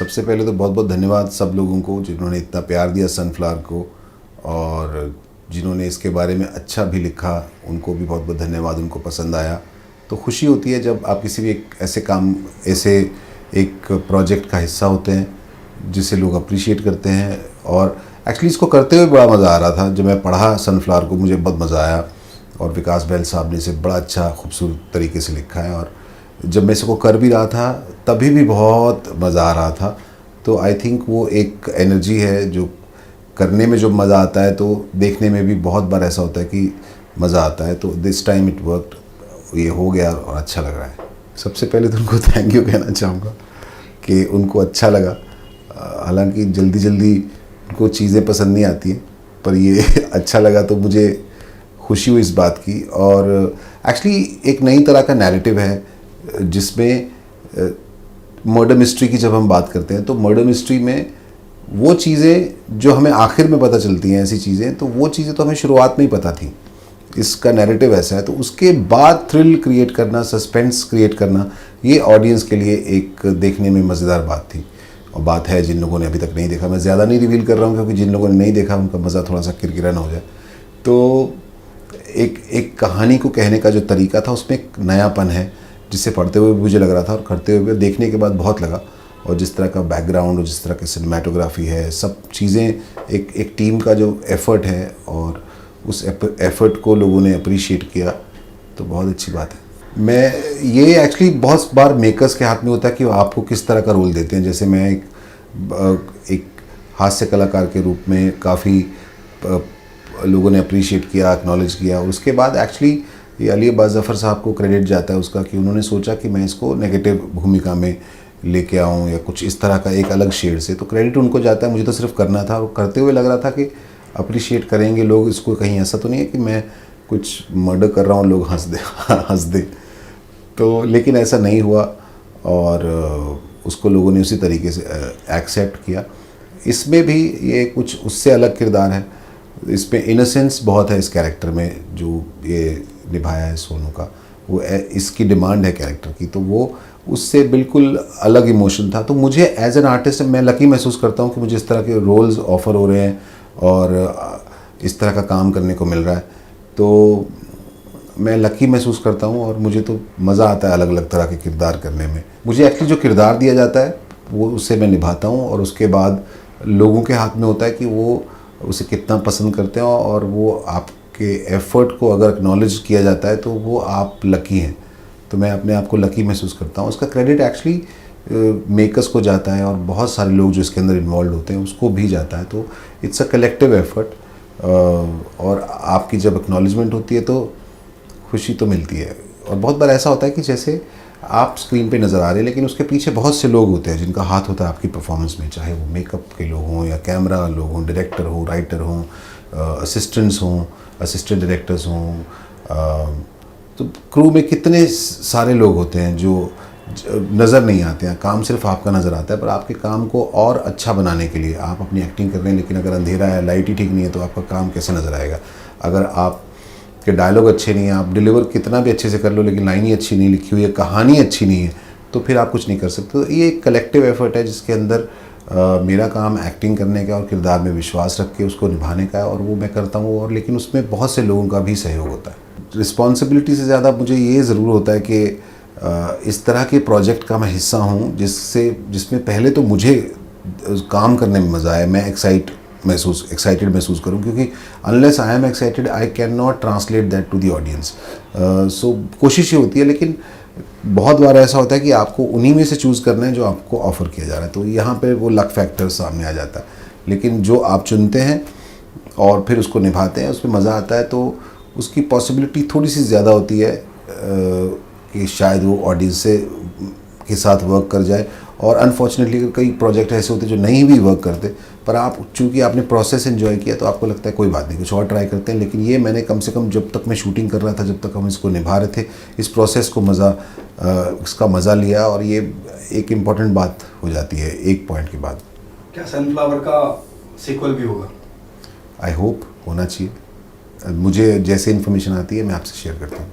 सबसे पहले तो बहुत बहुत धन्यवाद सब लोगों को जिन्होंने इतना प्यार दिया सनफ्लावर को, और जिन्होंने इसके बारे में अच्छा भी लिखा उनको भी बहुत बहुत धन्यवाद, उनको पसंद आया। तो खुशी होती है जब आप किसी भी ऐसे एक प्रोजेक्ट का हिस्सा होते हैं जिसे लोग अप्रिशिएट करते हैं। और एक्चुअली इसको करते हुए बड़ा मज़ा आ रहा था। जब मैं पढ़ा सनफ्लावर को मुझे बहुत मज़ा आया, और विकास बहल साहब ने इसे बड़ा अच्छा खूबसूरत तरीके से लिखा है। और जब मैं इसको कर भी रहा था तभी भी बहुत मज़ा आ रहा था। तो आई थिंक वो एक एनर्जी है जो करने में जो मज़ा आता है, तो देखने में भी बहुत बार ऐसा होता है कि मज़ा आता है। तो दिस टाइम इट वर्कड, ये हो गया और अच्छा लग रहा है। सबसे पहले तो उनको थैंक यू कहना चाहूँगा कि उनको अच्छा लगा। हालांकि जल्दी जल्दी उनको चीज़ें पसंद नहीं आती हैं, पर ये अच्छा लगा तो मुझे खुशी हुई इस बात की। और एक्चुअली एक नई तरह का नैरेटिव है जिसमें मर्डर मिस्ट्री की जब हम बात करते हैं तो मर्डर मिस्ट्री में वो चीज़ें जो हमें आखिर में पता चलती हैं, ऐसी चीज़ें, तो वो चीज़ें तो हमें शुरुआत में ही पता थी। इसका नैरेटिव ऐसा है, तो उसके बाद थ्रिल क्रिएट करना, सस्पेंस क्रिएट करना, ये ऑडियंस के लिए एक देखने में मज़ेदार बात थी। और बात है जिन लोगों ने अभी तक नहीं देखा, मैं ज़्यादा नहीं रिवील कर रहा हूँ क्योंकि जिन लोगों ने नहीं देखा उनका मज़ा थोड़ा सा किरकिरा ना हो जाए। तो एक कहानी को कहने का जो तरीका था उसमें एक नयापन है जिसे पढ़ते हुए मुझे लग रहा था और करते हुए देखने के बाद बहुत लगा। और जिस तरह का बैकग्राउंड और जिस तरह की सिनेमेटोग्राफी है, सब चीज़ें एक टीम का जो एफ़र्ट है और उस एफ़र्ट को लोगों ने अप्रिशिएट किया, तो बहुत अच्छी बात है। मैं ये एक्चुअली बहुत बार मेकर्स के हाथ में होता है कि वो आपको किस तरह का रोल देते हैं। जैसे मैं एक हास्य कलाकार के रूप में काफ़ी लोगों ने अप्रिशिएट किया, एक्नॉलेज किया। उसके बाद एक्चुअली ये अली अब्बास ज़फ़र साहब को क्रेडिट जाता है उसका कि उन्होंने सोचा कि मैं इसको नेगेटिव भूमिका में लेके आऊँ या कुछ इस तरह का एक अलग शेड से, तो क्रेडिट उनको जाता है। मुझे तो सिर्फ करना था और करते हुए लग रहा था कि अप्रिशिएट करेंगे लोग इसको। कहीं ऐसा तो नहीं है कि मैं कुछ मर्डर कर रहा हूँ लोग हंस दे। तो लेकिन ऐसा नहीं हुआ और उसको लोगों ने उसी तरीके से एक्सेप्ट किया। इसमें भी ये कुछ उससे अलग किरदार है, इसमें इनोसेंस बहुत है इस कैरेक्टर में जो ये निभाया है सोनू का। वो इसकी डिमांड है कैरेक्टर की, तो वो उससे बिल्कुल अलग इमोशन था। तो मुझे एज एन आर्टिस्ट मैं लकी महसूस करता हूँ कि मुझे इस तरह के रोल्स ऑफ़र हो रहे हैं और इस तरह का काम करने को मिल रहा है। तो मैं लकी महसूस करता हूँ और मुझे तो मज़ा आता है अलग अलग तरह के किरदार करने में। मुझे एक्चुअली जो किरदार दिया जाता है वो उससे मैं निभाता हूँ, और उसके बाद लोगों के हाथ में होता है कि वो उसे कितना पसंद करते हैं। और वो आपके एफ़र्ट को अगर एक्नॉलेज किया जाता है तो वो आप लकी हैं। तो मैं अपने आप को लकी महसूस करता हूँ। उसका क्रेडिट एक्चुअली मेकर्स को जाता है और बहुत सारे लोग जो इसके अंदर इन्वॉल्व होते हैं उसको भी जाता है। तो इट्स अ कलेक्टिव एफर्ट। और आपकी जब एक्नॉलेजमेंट होती है तो खुशी तो मिलती है। और बहुत बार ऐसा होता है कि जैसे आप स्क्रीन पे नज़र आ रहे हैं लेकिन उसके पीछे बहुत से लोग होते हैं जिनका हाथ होता है आपकी परफॉर्मेंस में, चाहे वो मेकअप के लोग हों या कैमरा लोग हों, डायरेक्टर हो, राइटर हों, असिस्टेंट्स हों, असिस्टेंट डायरेक्टर्स हों। तो क्रू में कितने सारे लोग होते हैं जो नज़र नहीं आते हैं। काम सिर्फ आपका नज़र आता है, पर आपके काम को और अच्छा बनाने के लिए आप अपनी एक्टिंग कर रहे हैं, लेकिन अगर अंधेरा है, लाइट ही ठीक नहीं है, तो आपका काम कैसे नज़र आएगा। अगर आप के डायलॉग अच्छे नहीं हैं, आप डिलीवर कितना भी अच्छे से कर लो लेकिन लाइन ही अच्छी नहीं लिखी हुई है, कहानी अच्छी नहीं है, तो फिर आप कुछ नहीं कर सकते। तो ये एक कलेक्टिव एफर्ट है जिसके अंदर मेरा काम एक्टिंग करने का और किरदार में विश्वास रख के उसको निभाने का है, और वो मैं करता हूँ। और लेकिन उसमें बहुत से लोगों का भी सहयोग होता है। रिस्पॉन्सिबिलिटी से ज़्यादा मुझे ये ज़रूर होता है कि इस तरह के प्रोजेक्ट का मैं हिस्सा हूँ जिसमें पहले तो मुझे काम करने में मज़ा आए, मैं एक्साइटेड महसूस करूँ, क्योंकि unless I am excited I can not translate that to the audience. So कोशिश ये होती है, लेकिन बहुत बार ऐसा होता है कि आपको उन्हीं में से चूज़ करना है जो आपको ऑफ़र किया जा रहा है, तो यहाँ पे वो लक फैक्टर सामने आ जाता है। लेकिन जो आप चुनते हैं और फिर उसको निभाते हैं, उसमें मज़ा आता है, तो उसकी पॉसिबिलिटी थोड़ी सी ज़्यादा होती है कि शायद वो ऑडियंस के साथ वर्क कर जाए। और अनफॉर्चुनेटली कई प्रोजेक्ट ऐसे होते हैं जो नहीं भी वर्क करते, पर आप चूँकि आपने प्रोसेस एंजॉय किया तो आपको लगता है कोई बात नहीं, कुछ और ट्राई करते हैं। लेकिन ये मैंने कम से कम जब तक मैं शूटिंग कर रहा था, जब तक हम इसको निभा रहे थे, इस प्रोसेस को इसका मज़ा लिया, और ये एक इम्पॉर्टेंट बात हो जाती है एक पॉइंट के बाद। क्या सनफ्लावर का सीक्वल भी होगा? आई होप होना चाहिए। मुझे जैसे इन्फॉर्मेशन आती है मैं आपसे शेयर करता हूँ।